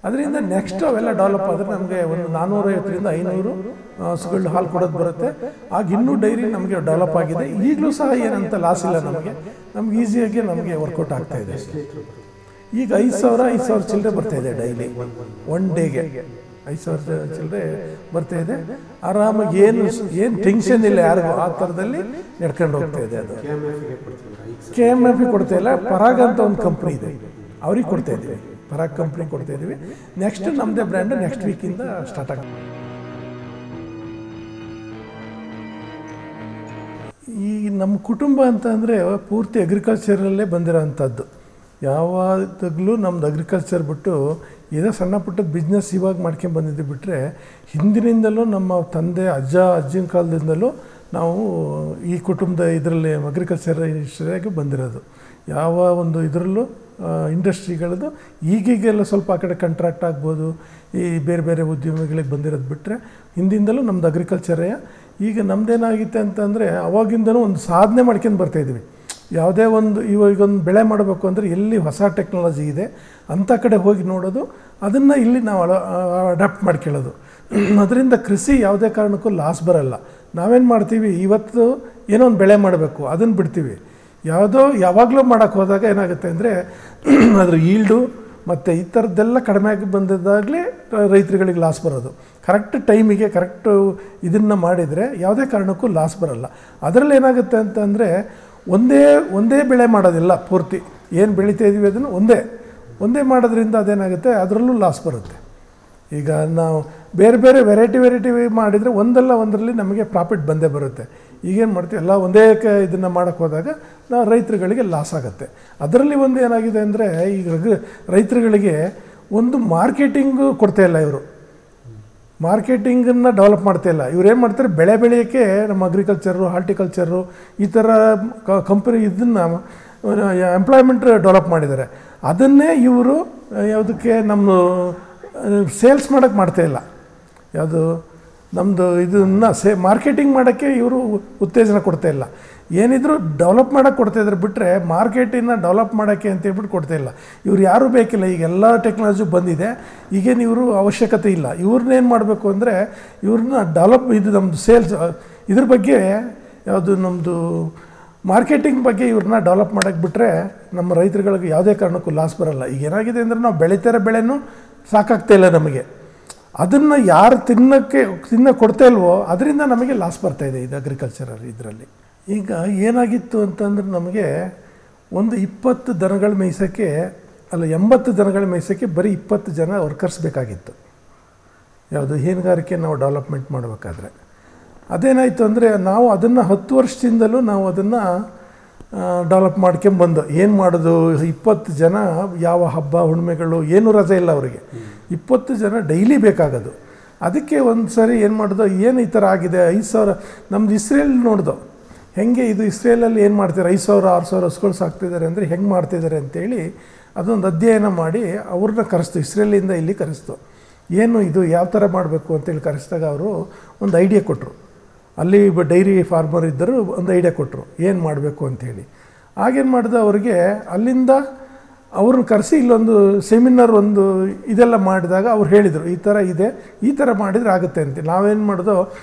ಅದರಿಂದ ನೆಕ್ಸ್ಟ್ ಅವೆಲ್ಲ ಡೆವಲಪ್ ಆದರೆ ನಮಗೆ ಒಂದು 450ರಿಂದ 500 ಹಸುಗಳು ಹಾಲು ಕೊಡೋದು ಬರುತ್ತೆ. ಆಗ ಇನ್ನೂ ಡೈರಿ ನಮಗೆ ಡೆವಲಪ್ ಆಗಿದೆ. ಈಗಲೂ ಸಹ ಏನಂತ ಲಾಸ್ ಇಲ್ಲ ನಮಗೆ ಈಸಿಯಾಗಿ ನಮಗೆ ವರ್ಕೌಟ್ ಆಗ್ತಾ ಇದೆ. ಈಗ 5,000 ಚಿಲ್ಲರೆ ಬರ್ತಾಯಿದೆ ಡೈಲಿ, ಒನ್ ಡೇಗೆ 5,000 ಚಿಲ್ಲರೆ ಬರ್ತಾಯಿದೆ. ಆರಾಮಾಗಿ ಏನು ಟೆನ್ಷನ್ ಇಲ್ಲ ಯಾರಿಗೂ, ಆ ಥರದಲ್ಲಿ ನಡ್ಕೊಂಡು ಹೋಗ್ತಾ ಇದೆ. ಅದು KMF ಕೊಡ್ತಾ ಇಲ್ಲ, ಪರಾಗ್ ಅಂತ ಒಂದು ಕಂಪ್ನಿ ಇದೆ, ಅವ್ರಿಗೆ ಕೊಡ್ತಾ ಇದ್ದೀವಿ. ಪರಾಗ್ ಕಂಪ್ನಿ ಕೊಡ್ತಾ ಇದ್ದೀವಿ. ನೆಕ್ಸ್ಟ್ ನಮ್ಮದೇ ಬ್ರ್ಯಾಂಡ್ ನೆಕ್ಸ್ಟ್ ವೀಕಿಂದ ಸ್ಟಾರ್ಟ್ ಆಗುತ್ತೆ. ಈ ನಮ್ಮ ಕುಟುಂಬ ಅಂತ ಅಂದರೆ ಪೂರ್ತಿ ಅಗ್ರಿಕಲ್ಚರಲ್ಲೇ ಬಂದಿರೋ ಅಂಥದ್ದು. ಯಾವಾಗಲೂ ನಮ್ಮದು ಅಗ್ರಿಕಲ್ಚರ್ ಬಿಟ್ಟು ಏನೋ ಸಣ್ಣ ಪುಟ್ಟ ಬಿಸ್ನೆಸ್ ಇವಾಗ ಮಾಡ್ಕೊಂಡು ಬಂದಿದ್ದು ಬಿಟ್ಟರೆ, ಹಿಂದಿನಿಂದಲೂ ನಮ್ಮ ತಂದೆ ಅಜ್ಜಿನ ಕಾಲದಿಂದಲೂ ನಾವು ಈ ಕುಟುಂಬದ ಇದರಲ್ಲಿ ಅಗ್ರಿಕಲ್ಚರ್ ಇಂಡಸ್ಟ್ರಿಯಾಗಿ ಬಂದಿರೋದು. ಯಾವ ಒಂದು ಇದರಲ್ಲೂ ಇಂಡಸ್ಟ್ರಿಗಳದ್ದು ಈಗೀಗೆಲ್ಲ ಸ್ವಲ್ಪ ಆ ಕಡೆ ಕಾಂಟ್ರಾಕ್ಟ್ ಆಗ್ಬೋದು, ಈ ಬೇರೆ ಬೇರೆ ಉದ್ಯಮಿಗಳಿಗೆ ಬಂದಿರೋದು ಬಿಟ್ಟರೆ ಹಿಂದಿಂದಲೂ ನಮ್ಮದು ಅಗ್ರಿಕಲ್ಚರೇ. ಈಗ ನಮ್ಮದೇನಾಗಿತ್ತೆ ಅಂತಂದರೆ ಅವಾಗಿಂದನೂ ಒಂದು ಸಾಧನೆ ಮಾಡ್ಕೊಂಡು ಬರ್ತಾಯಿದ್ವಿ. ಯಾವುದೇ ಒಂದು ಇವಾಗೊಂದು ಬೆಳೆ ಮಾಡಬೇಕು ಅಂದರೆ ಎಲ್ಲಿ ಹೊಸ ಟೆಕ್ನಾಲಜಿ ಇದೆ ಅಂಥ ಕಡೆ ಹೋಗಿ ನೋಡೋದು, ಅದನ್ನು ಇಲ್ಲಿ ನಾವು ಅಡಾಪ್ಟ್ ಮಾಡ್ಕೊಳ್ಳೋದು. ಅದರಿಂದ ಕೃಷಿ ಯಾವುದೇ ಕಾರಣಕ್ಕೂ ಲಾಸ್ ಬರೋಲ್ಲ. ನಾವೇನು ಮಾಡ್ತೀವಿ, ಇವತ್ತು ಏನೋ ಒಂದು ಬೆಳೆ ಮಾಡಬೇಕು, ಅದನ್ನು ಬಿಡ್ತೀವಿ. ಯಾವಾಗಲೂ ಮಾಡೋಕ್ಕೆ ಹೋದಾಗ ಏನಾಗುತ್ತೆ ಅಂದರೆ ಅದ್ರ ಈಲ್ಡು ಮತ್ತು ಈ ಥರದ್ದೆಲ್ಲ ಕಡಿಮೆ ಆಗಿ ಬಂದಿದ್ದಾಗಲೇ ರೈತರುಗಳಿಗೆ ಲಾಸ್ ಬರೋದು. ಕರೆಕ್ಟ್ ಟೈಮಿಗೆ ಕರೆಕ್ಟು ಇದನ್ನು ಮಾಡಿದರೆ ಯಾವುದೇ ಕಾರಣಕ್ಕೂ ಲಾಸ್ ಬರೋಲ್ಲ. ಅದರಲ್ಲಿ ಏನಾಗುತ್ತೆ ಅಂತಂದರೆ ಒಂದೇ ಬೆಳೆ ಮಾಡೋದಿಲ್ಲ, ಪೂರ್ತಿ ಏನು ಬೆಳೀತಾ ಇದ್ದೀವಿ ಅದನ್ನು ಒಂದೇ ಮಾಡೋದ್ರಿಂದ ಅದೇನಾಗುತ್ತೆ, ಅದರಲ್ಲೂ ಲಾಸ್ ಬರುತ್ತೆ. ಈಗ ನಾವು ಬೇರೆ ಬೇರೆ ವೆರೈಟಿ ಮಾಡಿದರೆ ಒಂದರಲ್ಲಿ ನಮಗೆ ಪ್ರಾಫಿಟ್ ಬಂದೇ ಬರುತ್ತೆ. ಈಗೇನು ಮಾಡ್ತೀವಿ, ಎಲ್ಲ ಒಂದೇ ಇದನ್ನು ಮಾಡೋಕ್ಕೆ ಹೋದಾಗ ನಾವು ರೈತರುಗಳಿಗೆ ಲಾಸ್ ಆಗುತ್ತೆ. ಅದರಲ್ಲಿ ಒಂದು ಏನಾಗಿದೆ ಅಂದರೆ ಈಗ ರೈತರುಗಳಿಗೆ ಒಂದು ಮಾರ್ಕೆಟಿಂಗು ಕೊಡ್ತಾಯಿಲ್ಲ. ಇವರು ಮಾರ್ಕೆಟಿಂಗನ್ನು ಡೆವಲಪ್ ಮಾಡ್ತಾಯಿಲ್ಲ. ಇವ್ರು ಏನು ಮಾಡ್ತಾರೆ, ಬೆಳೆ ಬೆಳೆಯೋಕ್ಕೆ ನಮ್ಮ ಅಗ್ರಿಕಲ್ಚರು, ಹಾರ್ಟಿಕಲ್ಚರು ಈ ಥರ ಕಂಪನಿ ಇದನ್ನು ಎಂಪ್ಲಾಯ್ಮೆಂಟ್ ಡೆವಲಪ್ ಮಾಡಿದ್ದಾರೆ. ಅದನ್ನೇ ಇವರು ಯಾವುದಕ್ಕೆ ನಮ್ಮ ಸೇಲ್ಸ್ ಮಾಡೋಕ್ಕೆ ಮಾಡ್ತಾಯಿಲ್ಲ. ಯಾವುದು ನಮ್ಮದು ಇದನ್ನು ಮಾರ್ಕೆಟಿಂಗ್ ಮಾಡೋಕ್ಕೆ ಇವರು ಉತ್ತೇಜನ ಕೊಡ್ತಾಯಿಲ್ಲ. ಏನಿದ್ರು ಡೆವಲಪ್ ಮಾಡೋಕ್ಕೆ ಕೊಡ್ತಾಯಿದ್ರೆ ಬಿಟ್ಟರೆ ಮಾರ್ಕೆಟಿನ ಡೆವಲಪ್ ಮಾಡೋಕ್ಕೆ ಅಂತೇಳ್ಬಿಟ್ಟು ಕೊಡ್ತಾಯಿಲ್ಲ. ಇವ್ರು ಯಾರೂ ಬೇಕಿಲ್ಲ. ಈಗ ಎಲ್ಲ ಟೆಕ್ನಾಲಜಿ ಬಂದಿದೆ, ಈಗೇನು ಇವರು ಅವಶ್ಯಕತೆ ಇಲ್ಲ. ಇವ್ರನ್ನೇನು ಮಾಡಬೇಕು ಅಂದರೆ ಇವ್ರನ್ನ ಇದು ನಮ್ಮದು ಸೇಲ್ಸ್ ಇದ್ರ ಬಗ್ಗೆ ಯಾವುದು ನಮ್ಮದು ಮಾರ್ಕೆಟಿಂಗ್ ಬಗ್ಗೆ ಇವ್ರನ್ನ ಡೆವಲಪ್ ಮಾಡೋಕ್ಕೆ ಬಿಟ್ಟರೆ ನಮ್ಮ ರೈತರುಗಳಿಗೆ ಯಾವುದೇ ಕಾರಣಕ್ಕೂ ಲಾಸ್ ಬರೋಲ್ಲ. ಈಗ ಏನಾಗಿದೆ ಅಂದರೆ ನಾವು ಬೆಳೀತಿರೋ ಬೆಳೆನೂ ಸಾಕಾಗ್ತಾಯಿಲ್ಲ ನಮಗೆ. ಅದನ್ನು ಯಾರು ತಿನ್ನೋಕ್ಕೆ ಕೊಡ್ತಾ ಇಲ್ವೋ ಅದರಿಂದ ನಮಗೆ ಲಾಸ್ ಬರ್ತಾಯಿದೆ ಇದು ಅಗ್ರಿಕಲ್ಚರಲ್ ಇದರಲ್ಲಿ. ಈಗ ಏನಾಗಿತ್ತು ಅಂತಂದ್ರೆ ನಮಗೆ ಒಂದು 20 ದನಗಳು ಮೇಯ್ಸೋಕ್ಕೆ 80 ದನಗಳು ಮೇಯ್ಸೋಕ್ಕೆ ಬರೀ 20 ಜನ ವರ್ಕರ್ಸ್ ಬೇಕಾಗಿತ್ತು. ಯಾವುದು ಹೈನುಗಾರಿಕೆ ನಾವು ಡೆವಲಪ್ಮೆಂಟ್ ಮಾಡಬೇಕಾದ್ರೆ ಅದೇನಾಯಿತು ಅಂದರೆ ನಾವು ಅದನ್ನು 10 ವರ್ಷದಿಂದಲೂ ನಾವು ಅದನ್ನು ಡೆವಲಪ್ ಮಾಡ್ಕೊಂಬಂದು ಏನು ಮಾಡೋದು, 20 ಜನ ಯಾವ ಹಬ್ಬ ಹುಣ್ಣಿಮೆಗಳು ಏನೂ ರಜೆ ಇಲ್ಲ ಅವರಿಗೆ, 20 ಜನ ಡೈಲಿ ಬೇಕಾಗೋದು. ಅದಕ್ಕೆ ಒಂದು ಸರಿ ಏನು ಮಾಡೋದು, ಏನು ಈ ಥರ ಆಗಿದೆ, 5,000 ನಮ್ಮದು ಇಸ್ರೇಲ್ ನೋಡ್ದು ಹೆಂಗೆ ಇದು ಇಸ್ರೇಲಲ್ಲಿ ಏನು ಮಾಡ್ತಾರೆ, 5,000-6,000 ಹಸುಗಳು ಸಾಕ್ತಿದ್ದಾರೆ ಅಂದರೆ ಹೆಂಗೆ ಮಾಡ್ತಿದ್ದಾರೆ ಅಂತೇಳಿ ಅದೊಂದು ಅಧ್ಯಯನ ಮಾಡಿ ಅವ್ರನ್ನ ಕರೆಸ್ತು, ಇಸ್ರೇಲಿಂದ ಇಲ್ಲಿ ಕರೆಸ್ತು. ಏನು ಇದು ಯಾವ ಥರ ಮಾಡಬೇಕು ಅಂತೇಳಿ ಕರೆಸಿದಾಗ ಅವರು ಒಂದು ಐಡಿಯಾ ಕೊಟ್ಟರು. ಅಲ್ಲಿ ಡೈರಿ ಫಾರ್ಮರ್ ಇದ್ದರು, ಒಂದು ಐಡಿಯಾ ಕೊಟ್ಟರು ಏನು ಮಾಡಬೇಕು ಅಂಥೇಳಿ. ಆಗೇನು ಮಾಡಿದೆ, ಅವರಿಗೆ ಅಲ್ಲಿಂದ ಅವ್ರನ್ನ ಕರೆಸಿ ಇಲ್ಲೊಂದು ಸೆಮಿನಾರ್ ಒಂದು ಇದೆಲ್ಲ ಮಾಡಿದಾಗ ಅವ್ರು ಹೇಳಿದರು ಈ ಥರ ಇದೆ, ಈ ಥರ ಮಾಡಿದರೆ ಆಗುತ್ತೆ ಅಂತ. ನಾವೇನು ಮಾಡೋದು,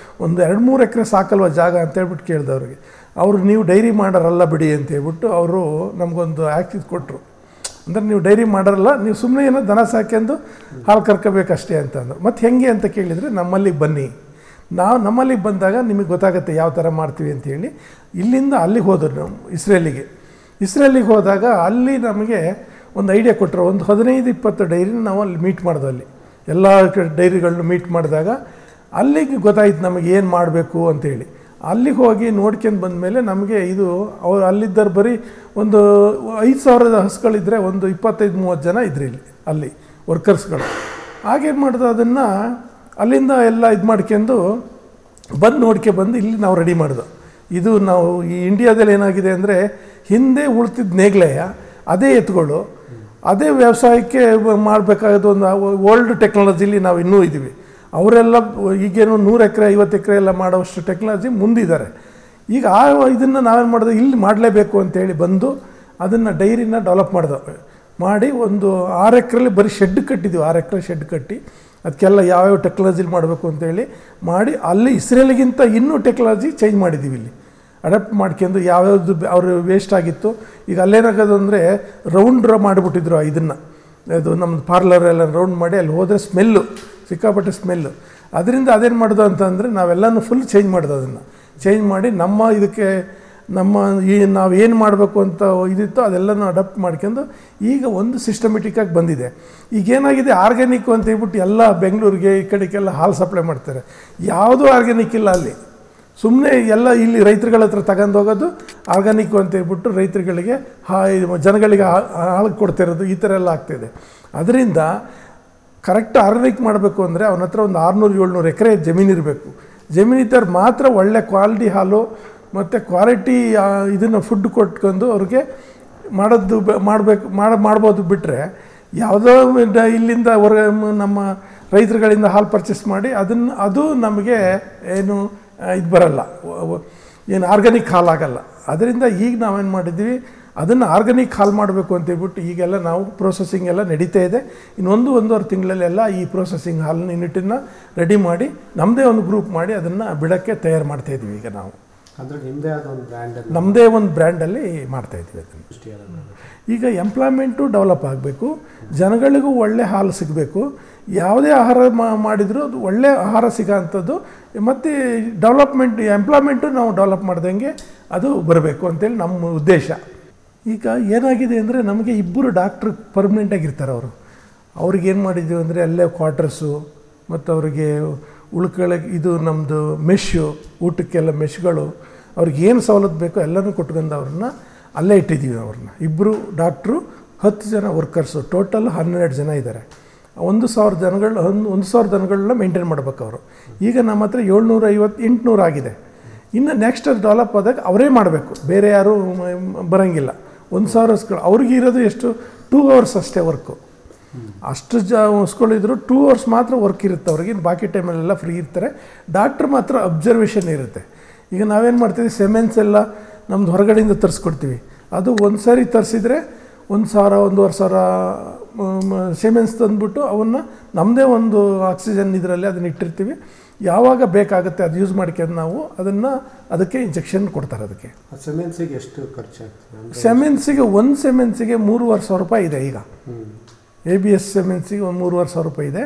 ಒಂದು 2-3 ಎಕರೆ ಸಾಕಲ್ವ ಜಾಗ ಅಂತೇಳ್ಬಿಟ್ಟು ಕೇಳಿದೆ ಅವ್ರಿಗೆ. ಅವರು ನೀವು ಡೈರಿ ಮಾಡೋರಲ್ಲ ಬಿಡಿ ಅಂತೇಳ್ಬಿಟ್ಟು ಅವರು ನಮಗೊಂದು ಆ್ಯಕ್ಟ್ ಕೊಟ್ಟರು. ಅಂದರೆ ನೀವು ಡೈರಿ ಮಾಡೋರಲ್ಲ, ನೀವು ಸುಮ್ಮನೆ ಏನೋ ದನ ಸಾಕ್ಯಂದು ಹಾಲು ಕರ್ಕೋಬೇಕಷ್ಟೇ ಅಂತಂದರು. ಮತ್ತು ಹೆಂಗೆ ಅಂತ ಕೇಳಿದರೆ ನಮ್ಮಲ್ಲಿಗೆ ಬನ್ನಿ, ನಮ್ಮಲ್ಲಿಗೆ ಬಂದಾಗ ನಿಮಗೆ ಗೊತ್ತಾಗುತ್ತೆ ಯಾವ ಥರ ಮಾಡ್ತೀವಿ ಅಂಥೇಳಿ. ಇಲ್ಲಿಂದ ಅಲ್ಲಿಗೆ ಹೋದರು ನಾವು ಇಸ್ರೇಲಿಗೆ ಹೋದಾಗ ಅಲ್ಲಿ ನಮಗೆ ಒಂದು ಐಡಿಯಾ ಕೊಟ್ಟರು. ಒಂದು 15-20 ಡೈರಿನ ನಾವು ಅಲ್ಲಿ ಮೀಟ್ ಮಾಡಿದ್ವು. ಅಲ್ಲಿ ಎಲ್ಲ ಡೈರಿಗಳನ್ನ ಮೀಟ್ ಮಾಡಿದಾಗ ಅಲ್ಲಿಗೆ ಗೊತ್ತಾಯ್ತು ನಮಗೆ ಏನು ಮಾಡಬೇಕು ಅಂಥೇಳಿ. ಅಲ್ಲಿಗೆ ಹೋಗಿ ನೋಡ್ಕೊಂಡು ಬಂದಮೇಲೆ ನಮಗೆ ಇದು ಅವ್ರು ಅಲ್ಲಿದ್ದರು ಬರೀ ಒಂದು 5,000 ಹಸುಗಳಿದ್ದರೆ ಒಂದು 25-30 ಜನ ಇದ್ರಿ ಅಲ್ಲಿ ವರ್ಕರ್ಸ್ಗಳು. ಹಾಗೇನು ಮಾಡೋದು, ಅದನ್ನು ಅಲ್ಲಿಂದ ಎಲ್ಲ ಇದು ಮಾಡ್ಕೊಂಡು ನೋಡ್ಕೊಂಡು ಇಲ್ಲಿ ನಾವು ರೆಡಿ ಮಾಡಿದ್ವು. ಇದು ನಾವು ಈ ಇಂಡಿಯಾದಲ್ಲಿ ಏನಾಗಿದೆ ಅಂದರೆ ಹಿಂದೆ ಉಳ್ತಿದ್ದ ನೇಗ್ಲೆಯ ಅದೇ ಎತ್ತುಗಳು, ಅದೇ ವ್ಯವಸಾಯಕ್ಕೆ ಮಾಡಬೇಕಾಗೋದು. ಒಂದು ಓಲ್ಡ್ ಟೆಕ್ನಾಲಜಿಲಿ ನಾವು ಇನ್ನೂ ಇದ್ದೀವಿ. ಅವರೆಲ್ಲ ಈಗೇನು 100 ಎಕರೆ 50 ಎಕರೆ ಎಲ್ಲ ಮಾಡೋವಷ್ಟು ಟೆಕ್ನಾಲಜಿ ಮುಂದಿದ್ದಾರೆ. ಈಗ ಇದನ್ನು ನಾವೇನು ಮಾಡೋದು, ಇಲ್ಲಿ ಮಾಡಲೇಬೇಕು ಅಂತೇಳಿ ಬಂದು ಅದನ್ನು ಡೈರಿನ ಡೆವಲಪ್ ಮಾಡಿದೆವು. ಮಾಡಿ ಒಂದು 6 ಎಕರೆಲಿ ಬರೀ ಶೆಡ್ ಕಟ್ಟಿದ್ದೀವಿ, 6 ಎಕರೆ ಶೆಡ್ ಕಟ್ಟಿ ಅದಕ್ಕೆಲ್ಲ ಯಾವ್ಯಾವ ಟೆಕ್ನಾಲಜಿಲಿ ಮಾಡಬೇಕು ಅಂತೇಳಿ ಮಾಡಿ ಅಲ್ಲಿ ಇಸ್ರೇಲಿಗಿಂತ ಇನ್ನೂ ಟೆಕ್ನಾಲಜಿ ಚೇಂಜ್ ಮಾಡಿದ್ದೀವಿ. ಇಲ್ಲಿ ಅಡಾಪ್ಟ್ ಮಾಡ್ಕೊಂಡು ಯಾವ್ಯಾವುದು ಅವರು ವೇಸ್ಟ್ ಆಗಿತ್ತು. ಈಗ ಅಲ್ಲೇನಾಗೋದು ಅಂದರೆ ರೌಂಡ್ ಮಾಡಿಬಿಟ್ಟಿದ್ರು ಇದನ್ನು, ಅದು ನಮ್ಮದು ಪಾರ್ಲರೆಲ್ಲ ರೌಂಡ್ ಮಾಡಿ ಅಲ್ಲಿ ಹೋದರೆ ಸ್ಮೆಲ್ಲು, ಸಿಕ್ಕಾಪಟ್ಟೆ ಸ್ಮೆಲ್ಲು. ಅದರಿಂದ ಅದೇನು ಮಾಡೋದು ಅಂತಂದರೆ ನಾವೆಲ್ಲನೂ ಫುಲ್ ಚೇಂಜ್ ಮಾಡೋದು. ಅದನ್ನು ಚೇಂಜ್ ಮಾಡಿ ನಮ್ಮ ಇದಕ್ಕೆ ನಾವು ಏನು ಮಾಡಬೇಕು ಅಂತ ಇದಿತ್ತು ಅದೆಲ್ಲನೂ ಅಡಾಪ್ಟ್ ಮಾಡ್ಕೊಂಡು ಈಗ ಒಂದು ಸಿಸ್ಟಮೆಟಿಕ್ಕಾಗಿ ಬಂದಿದೆ. ಈಗೇನಾಗಿದೆ, ಆರ್ಗ್ಯಾನಿಕ್ಕು ಅಂತ ಹೇಳ್ಬಿಟ್ಟು ಎಲ್ಲ ಬೆಂಗಳೂರಿಗೆ ಈ ಕಡೆಗೆಲ್ಲ ಹಾಲು ಸಪ್ಲೈ ಮಾಡ್ತಾರೆ. ಯಾವುದೂ ಆರ್ಗ್ಯಾನಿಕ್ ಇಲ್ಲ ಅಲ್ಲಿ. ಸುಮ್ಮನೆ ಎಲ್ಲ ಇಲ್ಲಿ ರೈತರುಗಳ ಹತ್ರ ತಗೊಂಡು ಹೋಗೋದು ಆರ್ಗ್ಯಾನಿಕ್ಕು ಅಂತ ಹೇಳ್ಬಿಟ್ಟು ರೈತರುಗಳಿಗೆ ಜನಗಳಿಗೆ ಹಾಳು ಕೊಡ್ತಿರೋದು, ಈ ಥರ ಎಲ್ಲ ಆಗ್ತಾಯಿದೆ. ಅದರಿಂದ ಕರೆಕ್ಟ್ ಆರ್ಗ್ಯಾನಿಕ್ ಮಾಡಬೇಕು ಅಂದರೆ ಅವನ ಹತ್ರ ಒಂದು 600-700 ಎಕರೆ ಜಮೀನಿರಬೇಕು. ಜಮೀನಿದ್ದವ್ರು ಮಾತ್ರ ಒಳ್ಳೆ ಕ್ವಾಲಿಟಿ ಹಾಲು ಮತ್ತು ಕ್ವಾಲಿಟಿ ಇದನ್ನು ಫುಡ್ ಕೊಟ್ಕೊಂಡು ಅವ್ರಿಗೆ ಮಾಡ್ಬೋದು. ಬಿಟ್ಟರೆ ಯಾವುದೋ ಇಲ್ಲಿಂದ ನಮ್ಮ ರೈತರುಗಳಿಂದ ಹಾಲು ಪರ್ಚೇಸ್ ಮಾಡಿ ಅದು ನಮಗೆ ಏನು ಇದು ಬರಲ್ಲ, ಏನು ಆರ್ಗ್ಯಾನಿಕ್ ಹಾಲಾಗಲ್ಲ. ಅದರಿಂದ ಈಗ ನಾವೇನು ಮಾಡಿದ್ದೀವಿ, ಅದನ್ನು ಆರ್ಗ್ಯಾನಿಕ್ ಹಾಲು ಮಾಡಬೇಕು ಅಂತೇಳ್ಬಿಟ್ಟು ಈಗೆಲ್ಲ ನಾವು ಪ್ರೋಸೆಸಿಂಗ್ ಎಲ್ಲ ನಡೀತಾ ಇದೆ. ಇನ್ನು 1-1.5 ತಿಂಗಳಲ್ಲೆಲ್ಲ ಈ ಪ್ರೋಸೆಸಿಂಗ್ ಹಾಲಿನ ಯೂನಿಟನ್ನು ರೆಡಿ ಮಾಡಿ ನಮ್ಮದೇ ಒಂದು ಗ್ರೂಪ್ ಮಾಡಿ ಅದನ್ನು ಬಿಡೋಕ್ಕೆ ತಯಾರು ಮಾಡ್ತಾಯಿದ್ವಿ. ಈಗ ನಾವು ಅಂದರೆ ನಮ್ಮದೇ ಒಂದು ಬ್ರ್ಯಾಂಡಲ್ಲಿ ಮಾಡ್ತಾಯಿದ್ವಿ ಅದನ್ನು. ಈಗ ಎಂಪ್ಲಾಯ್ಮೆಂಟು ಡೆವಲಪ್ ಆಗಬೇಕು, ಜನಗಳಿಗೂ ಒಳ್ಳೆ ಹಾಲು ಸಿಗಬೇಕು. ಯಾವುದೇ ಆಹಾರ ಮಾಡಿದರೂ ಅದು ಒಳ್ಳೆಯ ಆಹಾರ ಸಿಗೋ ಅಂಥದ್ದು, ಮತ್ತು ಎಂಪ್ಲಾಯ್ಮೆಂಟು ನಾವು ಡೆವಲಪ್ ಮಾಡ್ದಂಗೆ ಅದು ಬರಬೇಕು ಅಂತೇಳಿ ನಮ್ಮ ಉದ್ದೇಶ. ಈಗ ಏನಾಗಿದೆ ಅಂದರೆ ನಮಗೆ 2 ಡಾಕ್ಟ್ರು ಪರ್ಮನೆಂಟಾಗಿರ್ತಾರೆ. ಅವ್ರಿಗೇನು ಮಾಡಿದ್ದೀವಿ ಅಂದರೆ ಅಲ್ಲೇ ಕ್ವಾರ್ಟರ್ಸು ಮತ್ತು ಅವರಿಗೆ ಉಳ್ಕೊಳ್ಳೋಕೆ ಇದು ನಮ್ಮದು ಮೆಶ್ಶು, ಊಟಕ್ಕೆಲ್ಲ ಮೆಶ್ಗಳು, ಅವ್ರಿಗೇನು ಸವಲತ್ತು ಬೇಕೋ ಎಲ್ಲನೂ ಕೊಟ್ಕೊಂಡು ಅವ್ರನ್ನ ಅಲ್ಲೇ ಇಟ್ಟಿದ್ದೀವಿ. 2 ಡಾಕ್ಟ್ರು 10 ಜನ ವರ್ಕರ್ಸು, ಟೋಟಲ್ 12 ಜನ ಇದ್ದಾರೆ. 1,000 ದನಗಳನ್ನ ಮೇಂಟೈನ್ ಮಾಡ್ಬೇಕು ಅವರು. ಈಗ ನಮ್ಮ ಹತ್ರ 750-800 ಆಗಿದೆ. ಇನ್ನು ನೆಕ್ಸ್ಟ್ ಅದು ಡೆವಲಪ್ ಆದಾಗ ಅವರೇ ಮಾಡಬೇಕು, ಬೇರೆ ಯಾರೂ ಬರೋಂಗಿಲ್ಲ. 1,000 ಹಸುಗಳು ಅವ್ರಿಗೆ ಇರೋದು ಎಷ್ಟು 2 ಅವರ್ಸ್ ಅಷ್ಟೇ ವರ್ಕು. ಅಷ್ಟು ಹಸುಗಳಿದ್ರು 2 ಅವರ್ಸ್ ಮಾತ್ರ ವರ್ಕ್ ಇರುತ್ತೆ ಅವ್ರಿಗೆ, ಬಾಕಿ ಟೈಮಲ್ಲೆಲ್ಲ ಫ್ರೀ ಇರ್ತಾರೆ. ಡಾಕ್ಟ್ರ್ ಮಾತ್ರ ಅಬ್ಸರ್ವೇಷನ್ ಇರುತ್ತೆ. ಈಗ ನಾವೇನು ಮಾಡ್ತೀವಿ, ಸೆಮೆನ್ಸ್ ಎಲ್ಲ ನಮ್ದು ಹೊರಗಡೆಯಿಂದ ತರಿಸ್ಕೊಡ್ತೀವಿ. ಅದು ಒಂದು ಸಾರಿ ತರಿಸಿದ್ರೆ 1,000-1,500 ಸೆಮೆನ್ಸ್ ತಂದುಬಿಟ್ಟು ಅವನ್ನ ನಮ್ಮದೇ ಒಂದು ಆಕ್ಸಿಜನ್ ಇದರಲ್ಲಿ ಅದನ್ನ ಇಟ್ಟಿರ್ತೀವಿ. ಯಾವಾಗ ಬೇಕಾಗುತ್ತೆ ಅದು ಯೂಸ್ ಮಾಡ್ಕೊಂಡು ನಾವು ಅದಕ್ಕೆ ಇಂಜೆಕ್ಷನ್ ಕೊಡ್ತಾರೆ. ಅದಕ್ಕೆ ಸೆಮೆನ್ಸಿಗೆ ಎಷ್ಟು ಖರ್ಚಾಗ್ತದೆ? ಸೆಮೆನ್ಸಿಗೆ ಒಂದು ಸೆಮೆನ್ಸಿಗೆ 3,500 ರೂಪಾಯಿ ಇದೆ. ಈಗ ABS ಸೆಮೆನ್ಸಿಗೆ ಒಂದು 3,500 ರೂಪಾಯಿ ಇದೆ.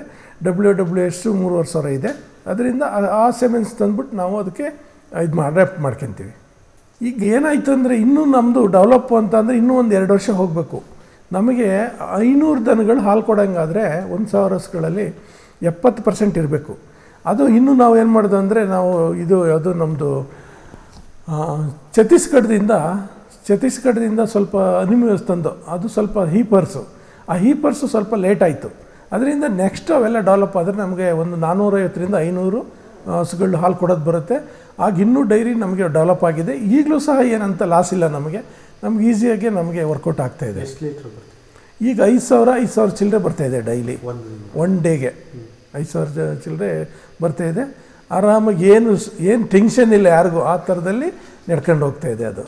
WWS 3,500 ಇದೆ. ಅದರಿಂದ ಆ ಸೆಮೆನ್ಸ್ ತಂದುಬಿಟ್ಟು ನಾವು ಅದಕ್ಕೆ ರ್ಯಾಪ್ ಮಾಡ್ಕೊತೀವಿ. ಈಗ ಏನಾಯಿತು ಅಂದರೆ ಇನ್ನೂ ನಮ್ಮದು ಡೆವಲಪ್ ಅಂತಂದರೆ ಇನ್ನೂ ಒಂದು 2 ವರ್ಷ ಹೋಗಬೇಕು. ನಮಗೆ 500 ದನಗಳು ಹಾಲು ಕೊಡೋಂಗಾದರೆ 1,000 ಹಸುಗಳಲ್ಲಿ 70% ಇರಬೇಕು. ಅದು ಇನ್ನೂ ನಾವು ಏನು ಮಾಡೋದು ಅಂದರೆ ನಾವು ಅದು ನಮ್ಮದು ಛತ್ತೀಸ್ಗಢದಿಂದ ಸ್ವಲ್ಪ ಅನಿಮಲ್ಸ್ ತಂದು ಅದು ಸ್ವಲ್ಪ ಹೀಪರ್ಸು ಸ್ವಲ್ಪ ಲೇಟ್ ಆಯಿತು. ಅದರಿಂದ ನೆಕ್ಸ್ಟ್ ಅವೆಲ್ಲ ಡೆವಲಪ್ ಆದರೆ ನಮಗೆ ಒಂದು 450-500 ಹಸುಗಳು ಹಾಲು ಕೊಡೋದು ಬರುತ್ತೆ. ಆಗ ಇನ್ನೂ ಡೈರಿ ನಮಗೆ ಡೆವಲಪ್ ಆಗಿದೆ. ಈಗಲೂ ಸಹ ಏನಂತ ಲಾಸ್ ಇಲ್ಲ ನಮಗೆ ಈಸಿಯಾಗಿ ನಮಗೆ ವರ್ಕೌಟ್ ಆಗ್ತಾಯಿದೆ. ಈಗ 5,000 ಚಿಲ್ಲರೆ ಬರ್ತಾಯಿದೆ ಡೈಲಿ, ಒನ್ ಡೇಗೆ 5,000 ಚಿಲ್ಲರೆ ಬರ್ತಾಯಿದೆ. ಆರಾಮಾಗಿ ಏನು ಟೆನ್ಷನ್ ಇಲ್ಲ ಯಾರಿಗೂ, ಆ ಥರದಲ್ಲಿ ನಡ್ಕೊಂಡು ಹೋಗ್ತಾಯಿದೆ ಅದು.